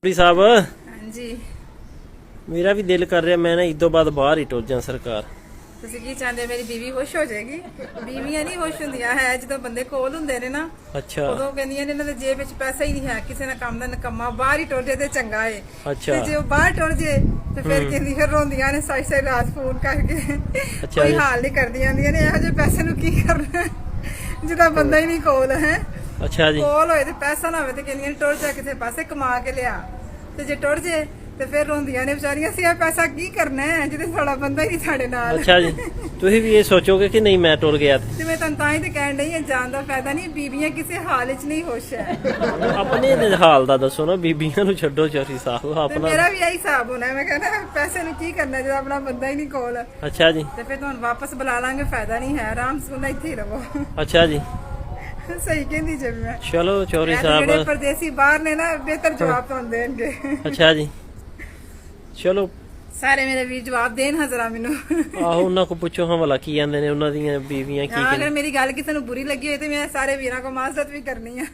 साहब हाँ जी मेरा भी दिल कर रहा मैं ना इदों बाद बाहर ही टुर जा सरकार ਤੁਸੀਂ ਕੀ ਚਾਹੁੰਦੇ ਮੇਰੀ ਬੀਵੀ ਖੁਸ਼ ਹੋ ਜਾਏਗੀ ਬੀਵੀਆਂ ਨਹੀਂ ਖੁਸ਼ ਹੁੰਦੀਆਂ ਹੈ ਜਦੋਂ ਬੰਦੇ ਕੋਲ ਹੁੰਦੇ ਨੇ ਨਾ अच्छा ਉਦੋਂ ਕਹਿੰਦੀਆਂ ਨੇ ਇਹਨਾਂ ਦੇ ਜੇਬ ਵਿੱਚ ਪੈਸਾ ਹੀ ਨਹੀਂ ਹੈ ਕਿਸੇ ਨਾ ਕੰਮ ਦਾ ਨਕਮਾ ਬਾਹਰ ਹੀ ਟੁਰ ਜੇ ਤੇ ਚੰਗਾ ਏ अच्छा ਤੇ ਜੇ ਉਹ ਬਾਹਰ ਟੁਰ ਜੇ ਤੇ ਫਿਰ ਕਹਿੰਦੀ ਫਿਰ ਰੋਂਦੀਆਂ ਨੇ ਸਾਈ ਸਾਈ ਰਾਤ ਫੋਨ ਕਰਕੇ ਅੱਛਾ ਕੋਈ ਜੀ। ਹਾਲ ਨਹੀਂ ਕਰਦੀਆਂ ਹੁੰਦੀਆਂ ਨੇ ਇਹੋ ਜਿਹੇ ਪੈਸੇ ਨੂੰ ਕੀ ਕਰਨਾ ਜਿਹਦਾ ਬੰਦਾ ਹੀ ਨਹੀਂ ਕੋਲ ਹੈ अच्छा जी ਕੋਲ ਹੋਏ ਤੇ ਪੈਸਾ ਨਾ ਹੋਵੇ ਤੇ ਕਹਿੰਦੀਆਂ ਨੇ ਟੁਰ ਜਾ ਕਿਸੇ ਪਾਸੇ ਕਮਾ ਕੇ ਲਿਆ ਤੇ ਜੇ ਟੁਰ ਜੇ ਤੇ ਫਿਰ ਰੋਂਦੀਆਂ ਨੇ ਵਿਚਾਰੀਆਂ ਸੀ ਇਹ ਪੈਸਾ ਕੀ ਕਰਨਾ ਹੈ ਜਿਹਦੇ ਸਾਡਾ ਬੰਦਾ ਹੀ ਨਹੀਂ ਸਾਡੇ ਨਾਲ अच्छा जी तुसी भी ये सोचोगे कि नहीं मैं टुर गया ਤੇ ਮੈਂ ਤੁਹਾਨੂੰ ਤਾਂ ਹੀ ਤੇ ਕਹਿਣ ਡਈ ਹਾਂ ਜਾਣ ਦਾ ਫਾਇਦਾ ਨਹੀਂ ਬੀਬੀਆਂ ਕਿਸੇ ਹਾਲ ਵਿੱਚ ਨਹੀਂ ਖੁਸ਼ ਹੈ अपने हाल दा दसो ना बीबियां नु छड्डो चौरी साहब ਤੇ अपना ਮੇਰਾ ਵੀ ਇਹੀ ਹਿਸਾਬ ਹੋਣਾ ਮੈਂ ਕਹਿੰਦਾ ਪੈਸੇ ਨੂੰ ਕੀ ਕਰਨਾ ਜਦੋਂ ਆਪਣਾ ਬੰਦਾ ਹੀ ਨਹੀਂ ਕੋਲ अच्छा जी ਤੇ ਫਿਰ ਤੁਹਾਨੂੰ ਵਾਪਸ ਬੁਲਾ ਲਾਂਗੇ ਫਾਇਦਾ ਨਹੀਂ ਹੈ ਆਰਾਮ ਨਾਲ ਇੱਥੇ ਹੀ ਰਹੋ अच्छा जी ਸਹੀ ਕਹਿੰਦੀ ਜੇ ਮੈਂ चलो चौरी ਜਿਹੜੇ साहब ਪਰਦੇਸੀ ਬਾਹਰ ਨੇ ਨਾ ਬਿਹਤਰ ਜਵਾਬ ਤੁਹਾਨੂੰ ਦੇਣਗੇ अच्छा जी चलो ਸਾਰੇ ਮੇਰੇ ਵੀ ਜਵਾਬ ਦੇਣ ਹਜ਼ਰਾ ਮੈਨੂੰ ਆਹੋ ਉਹਨਾਂ ਕੋ ਪੁੱਛੋ ਹਾਂ ਭਲਾ ਕੀ ਕਹਿੰਦੇ ਨੇ ਉਹਨਾਂ ਦੀਆਂ ਬੀਵੀਆਂ ਕੀ ਹਾਂ ਕਹਿੰਦੇ ਅਗਰ ਮੇਰੀ ਗੱਲ ਕਿਸੇ ਨੂੰ ਬੁਰੀ ਲੱਗੀ ਹੋਈ ਤੇ ਮੈਂ ਸਾਰੇ ਵੀਰਾਂ ਕੋ ਮਾਜ਼ਰਤ ਵੀ ਕਰਨੀ ਆ